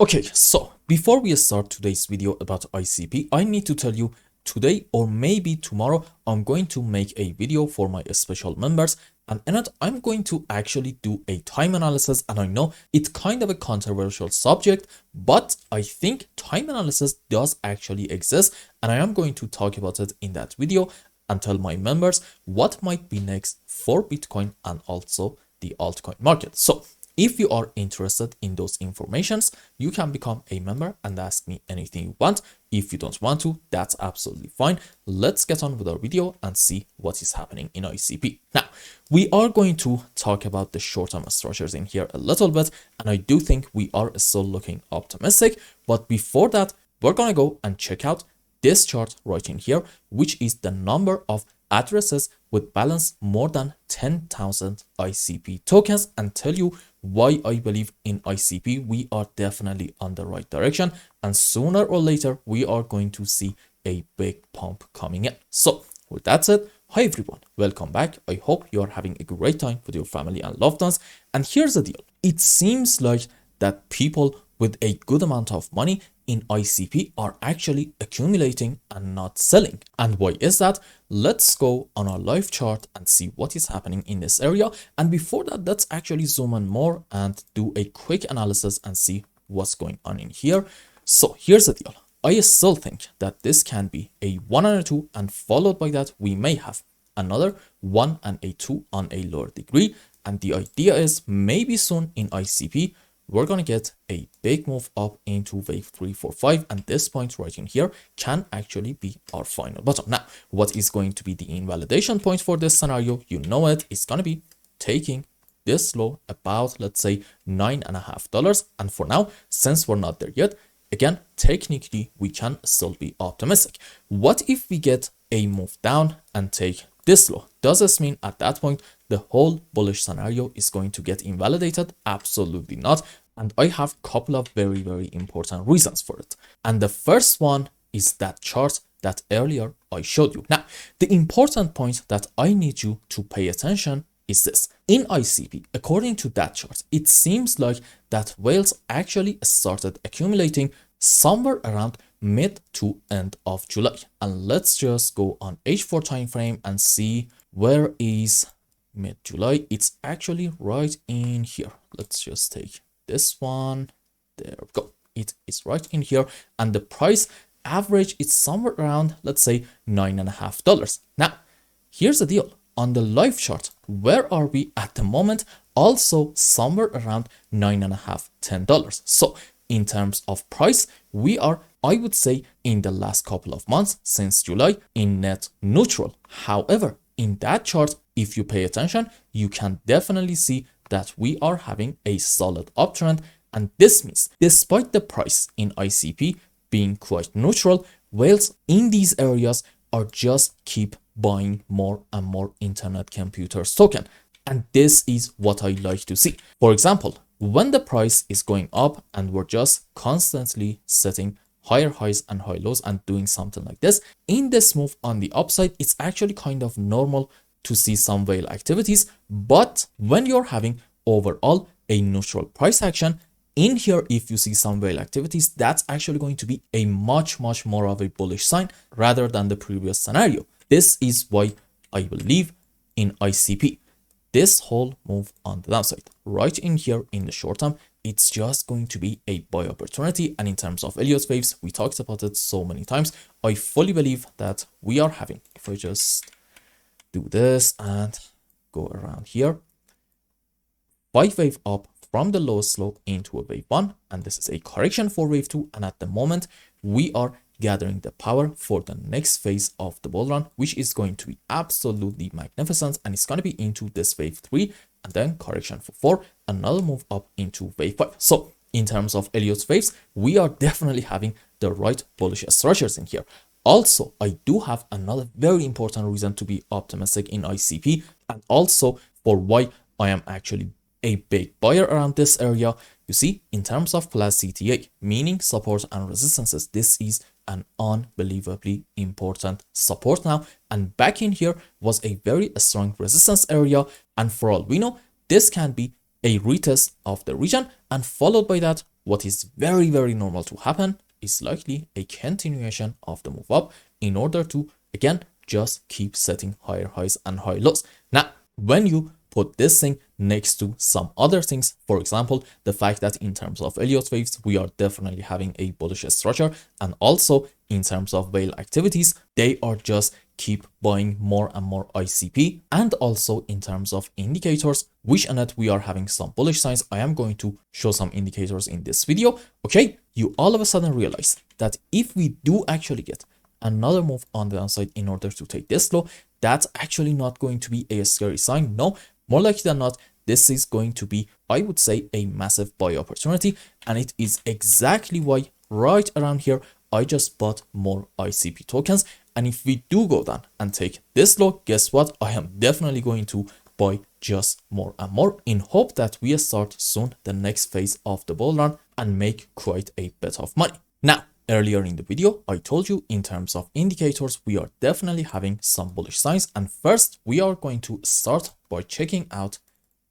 Okay, so before we start today's video about ICP, I need to tell you today or maybe tomorrow, I'm going to make a video for my special members, and in it, I'm going to actually do a time analysis. And I know it's kind of a controversial subject, but I think time analysis does actually exist, and I am going to talk about it in that video and tell my members what might be next for Bitcoin and also the altcoin market. So if you are interested in those informations, you can become a member and ask me anything you want. If you don't want to, that's absolutely fine. Let's get on with our video and see what is happening in ICP. Now, we are going to talk about the short-term structures in here a little bit, and I do think we are still looking optimistic. But before that, we're going to go and check out this chart right in here, which is the number of addresses with balance more than 10,000 ICP tokens, and tell you why I believe in ICP we are definitely on the right direction, and sooner or later we are going to see a big pump coming in. So with that said, hi everyone, welcome back. I hope you are having a great time with your family and loved ones. And here's the deal, it seems like that people with a good amount of money in ICP are actually accumulating and not selling. And why is that? Let's go on our live chart and see what is happening in this area. And before that, let's actually zoom in more and do a quick analysis and see what's going on in here. So here's the deal. I still think that this can be a 1 and a 2, and followed by that, we may have another 1 and a 2 on a lower degree. And the idea is maybe soon in ICP, we're going to get a big move up into wave 3, 4, 5, and this point right in here can actually be our final bottom. Now, what is going to be the invalidation point for this scenario? You know it, it's going to be taking this low about, let's say, $9.50. And for now, since we're not there yet, again, technically, we can still be optimistic. What if we get a move down and take this low? Does this mean at that point, the whole bullish scenario is going to get invalidated? Absolutely not. And I have a couple of very, very important reasons for it. And the first one is that chart that earlier I showed you. Now, the important point that I need you to pay attention is this. In ICP, according to that chart, it seems like that whales actually started accumulating somewhere around mid to end of July. And let's just go on H4 time frame and see where is mid-July. It's actually right in here. Let's just take this one. There we go. It is right in here. And the price average is somewhere around, let's say, $9.50. Now, here's the deal. On the live chart, where are we at the moment? Also somewhere around $9.50, $10. So in terms of price, we are, I would say, in the last couple of months since July, in net neutral. However, in that chart, if you pay attention, you can definitely see that we are having a solid uptrend. And this means despite the price in ICP being quite neutral, whales in these areas are just keep buying more and more internet computers token. And this is what I like to see. For example, when the price is going up and we're just constantly setting higher highs and high lows and doing something like this, in this move on the upside, it's actually kind of normal to see some whale activities. But when you're having overall a neutral price action, in here, if you see some whale activities, that's actually going to be a much more of a bullish sign rather than the previous scenario. This is why I believe in ICP. This whole move on the downside right in here in the short term, it's just going to be a buy opportunity. And in terms of Elliott waves, we talked about it so many times. I fully believe that we are having, if I just do this and go around here, 5 wave up from the lowest slope into a wave 1, and this is a correction for wave 2. And at the moment, we are gathering the power for the next phase of the bull run, which is going to be absolutely magnificent. And it's going to be into this wave 3, and then correction for 4, another move up into wave 5. So in terms of Elliott's waves, we are definitely having the right bullish structures in here. Also, I do have another very important reason to be optimistic in ICP, and also for why I am actually a big buyer around this area. You see, in terms of class CTA, meaning support and resistances, this is an unbelievably important support now. And back in here was a very strong resistance area. And for all we know, this can be a retest of the region, and followed by that, what is very, very normal to happen is likely a continuation of the move up in order to, again, just keep setting higher highs and high lows. Now, when you put this thing next to some other things, for example, the fact that in terms of Elliott waves, we are definitely having a bullish structure, and also in terms of whale activities, they are just keep buying more and more ICP, and also in terms of indicators, which and that we are having some bullish signs. I am going to show some indicators in this video. Okay, you all of a sudden realize that if we do actually get another move on the downside in order to take this low, that's actually not going to be a scary sign. No, more likely than not, this is going to be, I would say, a massive buy opportunity, and it is exactly why right around here I just bought more ICP tokens. And if we do go down and take this low, guess what? I am definitely going to buy just more and more in hope that we start soon the next phase of the bull run and make quite a bit of money. Now, earlier in the video, I told you in terms of indicators, we are definitely having some bullish signs. And first, we are going to start by checking out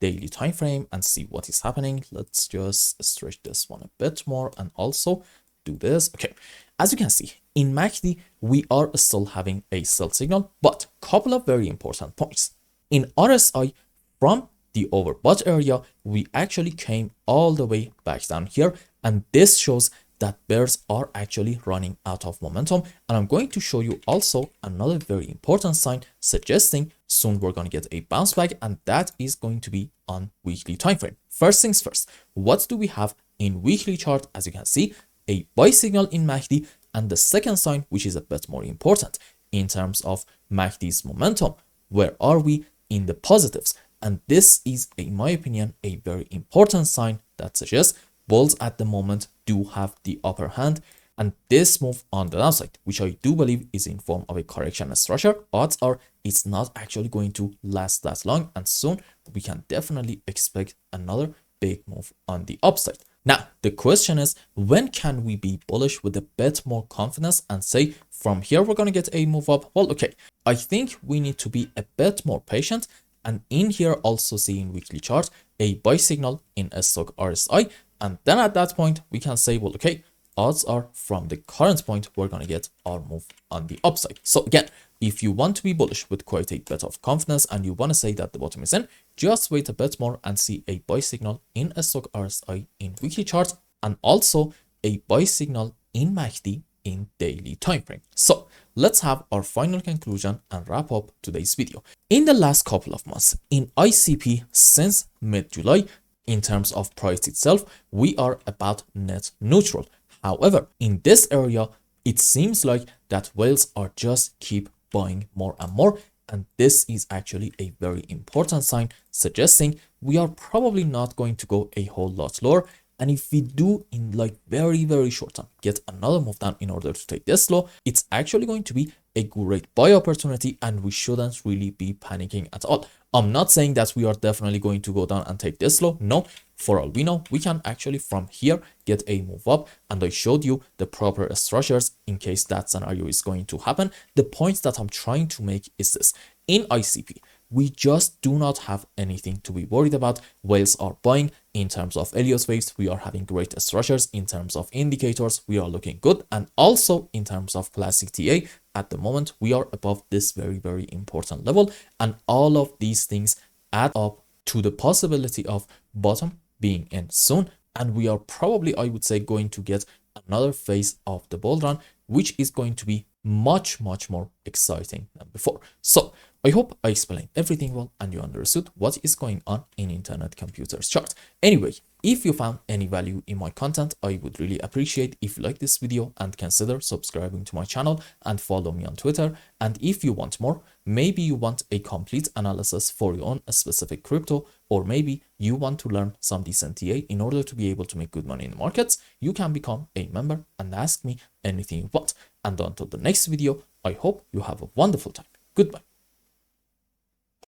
daily time frame and see what is happening. Let's just stretch this one a bit more and also do this. Okay, as you can see, in MACD, we are still having a sell signal, but couple of very important points. In RSI, from the overbought area, we actually came all the way back down here, and this shows that bears are actually running out of momentum. And I'm going to show you also another very important sign suggesting soon we're going to get a bounce back, and that is going to be on weekly time frame. First things first, what do we have in weekly chart? As you can see, a buy signal in MACD, and the second sign, which is a bit more important in terms of MACD's momentum, where are we in the positives? And this is, in my opinion, a very important sign that suggests bulls at the moment do have the upper hand, and this move on the downside, which I do believe is in form of a correction structure, odds are it's not actually going to last that long, and soon we can definitely expect another big move on the upside. Now, the question is, when can we be bullish with a bit more confidence and say from here we're going to get a move up? Well, okay, I think we need to be a bit more patient, and in here also see in weekly chart a buy signal in a stock RSI, and then at that point we can say, well, okay, odds are from the current point we're going to get our move on the upside. So again, if you want to be bullish with quite a bit of confidence and you want to say that the bottom is in, just wait a bit more and see a buy signal in a stock RSI in weekly chart, and also a buy signal in MACD in daily time frame. So let's have our final conclusion and wrap up today's video. In the last couple of months in ICP since mid-July, in terms of price itself, we are about net neutral. However, in this area, it seems like that whales are just keep buying more and more, and this is actually a very important sign suggesting we are probably not going to go a whole lot lower. And if we do in like very, very short time get another move down in order to take this low, it's actually going to be a great buy opportunity, and we shouldn't really be panicking at all. I'm not saying that we are definitely going to go down and take this low. No, for all we know, we can actually from here get a move up, and I showed you the proper structures in case that scenario is going to happen. The point that I'm trying to make is this: in ICP, we just do not have anything to be worried about. Whales are buying. In terms of Elliott waves, we are having great structures. In terms of indicators, we are looking good. And also in terms of classic TA, at the moment, we are above this very, very important level. And all of these things add up to the possibility of bottom being in soon. And we are probably, I would say, going to get another phase of the bull run, which is going to be much, much more exciting than before. So I hope I explained everything well and you understood what is going on in Internet Computers chart. Anyway, if you found any value in my content, I would really appreciate if you like this video and consider subscribing to my channel and follow me on Twitter. And if you want more, maybe you want a complete analysis for your own specific crypto, or maybe you want to learn some decent TA in order to be able to make good money in the markets, you can become a member and ask me anything you want. And until the next video, I hope you have a wonderful time. Goodbye.